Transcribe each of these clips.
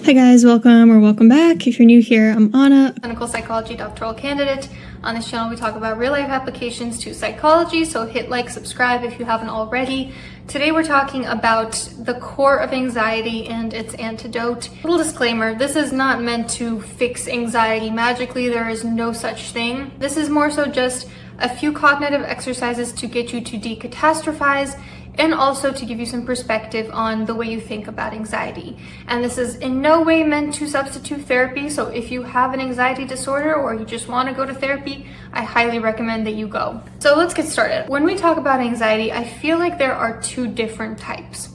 Hi guys, welcome or welcome back. If you're new here, I'm Anna, clinical psychology doctoral candidate. On this channel, we talk about real-life applications to psychology, so hit like, subscribe if you haven't already. Today, we're talking about the core of anxiety and its antidote. Little disclaimer, this is not meant to fix anxiety magically. There is no such thing. This is more so just a few cognitive exercises to get you to decatastrophize and also to give you some perspective on the way you think about anxiety. And this is in no way meant to substitute therapy, so if you have an anxiety disorder or you just want to go to therapy, I highly recommend that you go. So let's get started. When we talk about anxiety, I feel like there are two different types.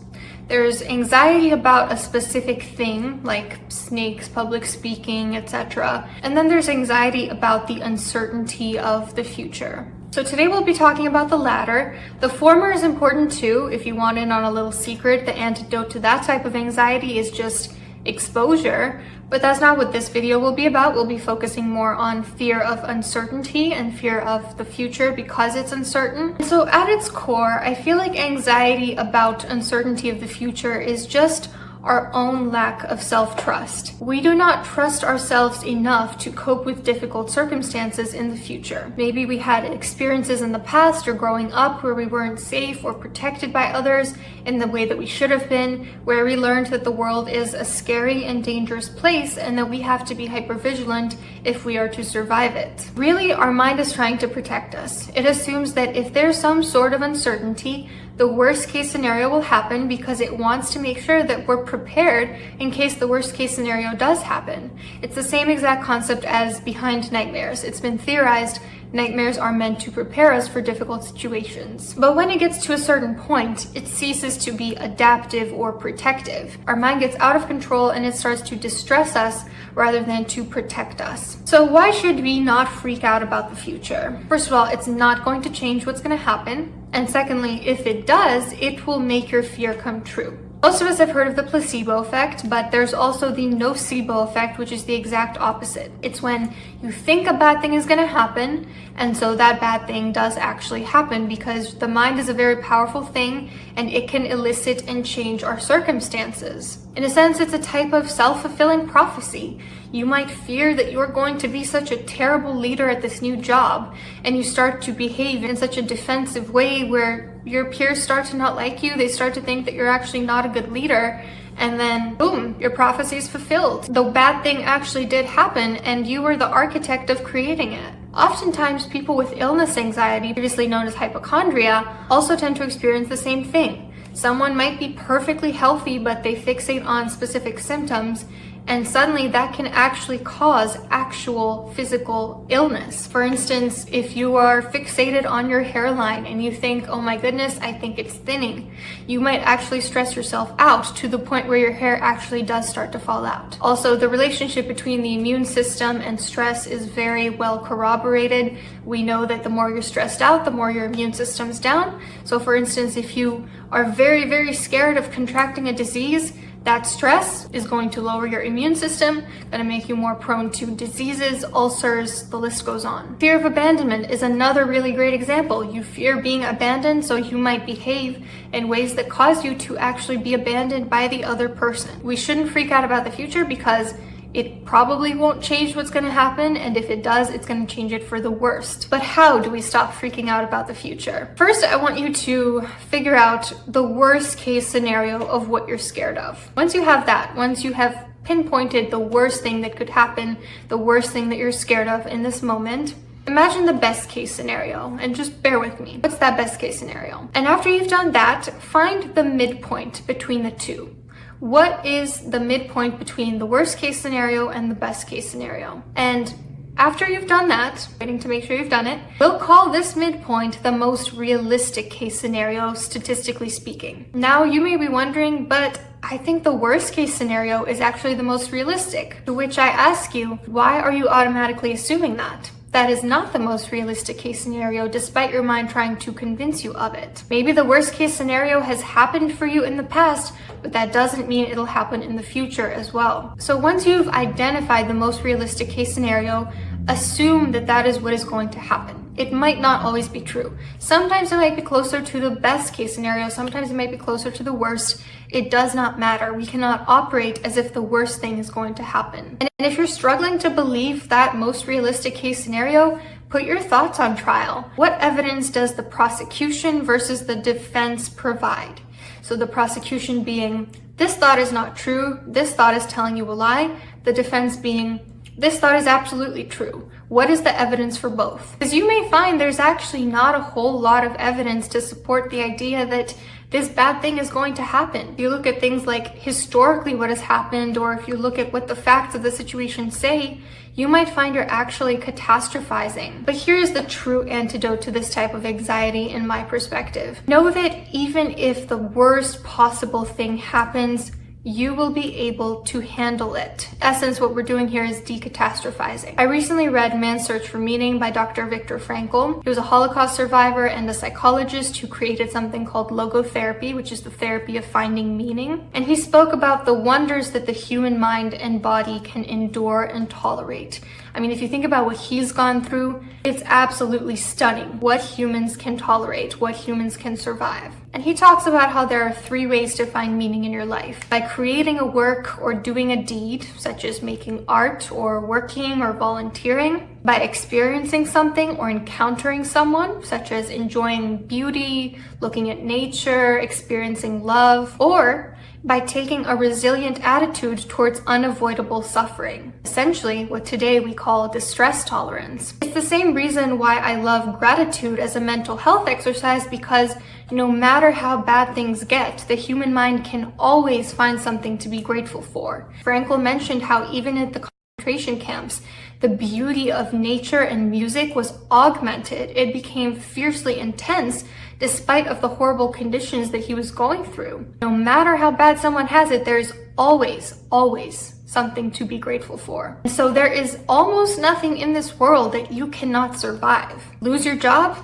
There's anxiety about a specific thing, like snakes, public speaking, etc. And then there's anxiety about the uncertainty of the future. So today we'll be talking about the latter. The former is important too. If you want in on a little secret, the antidote to that type of anxiety is just exposure. But that's not what this video will be about. We'll be focusing more on fear of uncertainty and fear of the future because it's uncertain. So at its core, I feel like anxiety about uncertainty of the future is just our own lack of self-trust. We do not trust ourselves enough to cope with difficult circumstances in the future. Maybe we had experiences in the past or growing up where we weren't safe or protected by others in the way that we should have been, where we learned that the world is a scary and dangerous place and that we have to be hypervigilant if we are to survive it. Really, our mind is trying to protect us. It assumes that if there's some sort of uncertainty, the worst case scenario will happen because it wants to make sure that we're prepared in case the worst case scenario does happen. It's the same exact concept as behind nightmares. It's been theorized nightmares are meant to prepare us for difficult situations. But when it gets to a certain point, it ceases to be adaptive or protective. Our mind gets out of control and it starts to distress us rather than to protect us. So why should we not freak out about the future? First of all, it's not going to change what's going to happen. And secondly, if it does, it will make your fear come true. Most of us have heard of the placebo effect, but there's also the nocebo effect, which is the exact opposite. It's when you think a bad thing is going to happen, and so that bad thing does actually happen because the mind is a very powerful thing and it can elicit and change our circumstances. In a sense, it's a type of self-fulfilling prophecy. You might fear that you're going to be such a terrible leader at this new job, and you start to behave in such a defensive way where your peers start to not like you. They start to think that you're actually not a good leader, and then boom, your prophecy is fulfilled. The bad thing actually did happen, and you were the architect of creating it. Oftentimes, people with illness anxiety, previously known as hypochondria, also tend to experience the same thing. Someone might be perfectly healthy, but they fixate on specific symptoms, and suddenly that can actually cause actual physical illness. For instance, if you are fixated on your hairline and you think, oh my goodness, I think it's thinning, you might actually stress yourself out to the point where your hair actually does start to fall out. Also, the relationship between the immune system and stress is very well corroborated. We know that the more you're stressed out, the more your immune system's down. So for instance, if you are very, very scared of contracting a disease, that stress is going to lower your immune system, going to make you more prone to diseases, ulcers, the list goes on. Fear of abandonment is another really great example. You fear being abandoned, so you might behave in ways that cause you to actually be abandoned by the other person. We shouldn't freak out about the future because it probably won't change what's going to happen, and if it does, it's going to change it for the worst. But how do we stop freaking out about the future? First, I want you to figure out the worst case scenario of what you're scared of. Once you have that, once you have pinpointed the worst thing that could happen, the worst thing that you're scared of in this moment, imagine the best case scenario, and just bear with me. What's that best case scenario? And after you've done that, find the midpoint between the two. What is the midpoint between the worst case scenario and the best case scenario? And after you've done that, waiting to make sure you've done it, we'll call this midpoint the most realistic case scenario, statistically speaking. Now you may be wondering, but I think the worst case scenario is actually the most realistic. To which I ask you, why are you automatically assuming that? That is not the most realistic case scenario, despite your mind trying to convince you of it. Maybe the worst case scenario has happened for you in the past, but that doesn't mean it'll happen in the future as well. So once you've identified the most realistic case scenario, assume that that is what is going to happen. It might not always be true. Sometimes it might be closer to the best case scenario, sometimes it might be closer to the worst, It does not matter. We cannot operate as if the worst thing is going to happen. And if you're struggling to believe that most realistic case scenario, put your thoughts on trial. What evidence does the prosecution versus the defense provide? So the prosecution being, this thought is not true, this thought is telling you a lie. The defense being, this thought is absolutely true. What is the evidence for both? Because you may find there's actually not a whole lot of evidence to support the idea that this bad thing is going to happen. If you look at things like historically what has happened, or if you look at what the facts of the situation say, you might find you're actually catastrophizing. But here's the true antidote to this type of anxiety in my perspective. Know that even if the worst possible thing happens, you will be able to handle it. In essence, what we're doing here is decatastrophizing. I recently read Man's Search for Meaning by Dr. Viktor Frankl. He was a Holocaust survivor and a psychologist who created something called logotherapy, which is the therapy of finding meaning. And he spoke about the wonders that the human mind and body can endure and tolerate. I mean, if you think about what he's gone through, it's absolutely stunning what humans can tolerate, what humans can survive. And he talks about how there are 3 ways to find meaning in your life: by creating a work or doing a deed, such as making art or working or volunteering; by experiencing something or encountering someone, such as enjoying beauty, looking at nature, experiencing love; or by taking a resilient attitude towards unavoidable suffering. Essentially, what today we call distress tolerance. It's the same reason why I love gratitude as a mental health exercise, because no matter how bad things get, the human mind can always find something to be grateful for. Frankl mentioned how even at the concentration camps, the beauty of nature and music was augmented. It became fiercely intense despite of the horrible conditions that he was going through. No matter how bad someone has it, there's always something to be grateful for. And so there is almost nothing in this world that you cannot survive. Lose your job?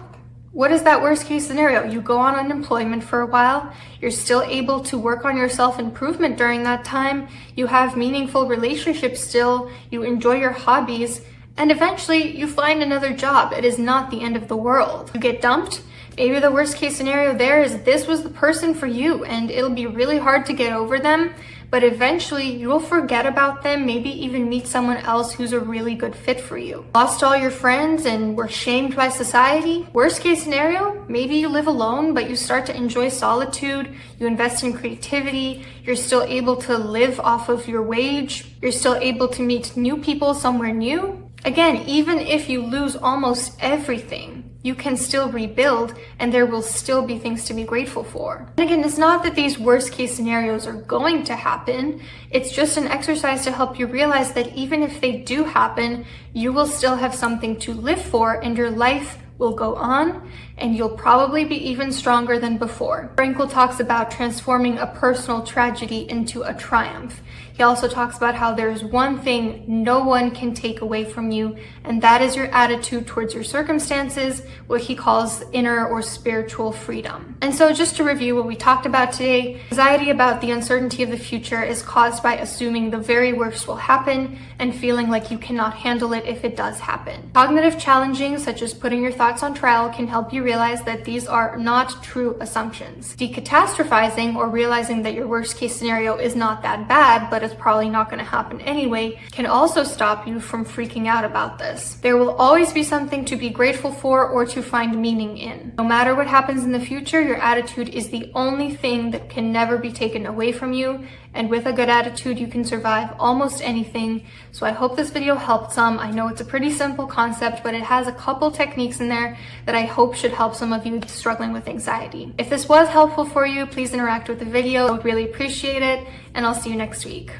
What is that worst case scenario? You go on unemployment for a while, you're still able to work on your self-improvement during that time, you have meaningful relationships still, you enjoy your hobbies, and eventually you find another job. It is not the end of the world. You get dumped? Maybe the worst case scenario there is this was the person for you and it'll be really hard to get over them, but eventually you'll forget about them, maybe even meet someone else who's a really good fit for you. Lost all your friends and were shamed by society? Worst case scenario, maybe you live alone, but you start to enjoy solitude, you invest in creativity, you're still able to live off of your wage, you're still able to meet new people somewhere new. Again, even if you lose almost everything, you can still rebuild and there will still be things to be grateful for. And again, it's not that these worst case scenarios are going to happen. It's just an exercise to help you realize that even if they do happen, you will still have something to live for and your life will go on and you'll probably be even stronger than before. Frankl talks about transforming a personal tragedy into a triumph. He also talks about how there's one thing no one can take away from you, and that is your attitude towards your circumstances, what he calls inner or spiritual freedom. And so just to review what we talked about today, anxiety about the uncertainty of the future is caused by assuming the very worst will happen and feeling like you cannot handle it if it does happen. Cognitive challenging, such as putting your thoughts on trial, can help you realize that these are not true assumptions. Decatastrophizing, or realizing that your worst case scenario is not that bad, but it's probably not going to happen anyway, can also stop you from freaking out about this. There will always be something to be grateful for or to find meaning in. No matter what happens in the future, your attitude is the only thing that can never be taken away from you, and with a good attitude, you can survive almost anything. So I hope this video helped some. I know it's a pretty simple concept, but it has a couple techniques in there that I hope should help some of you struggling with anxiety. If this was helpful for you, please interact with the video. I would really appreciate it, and I'll see you next week.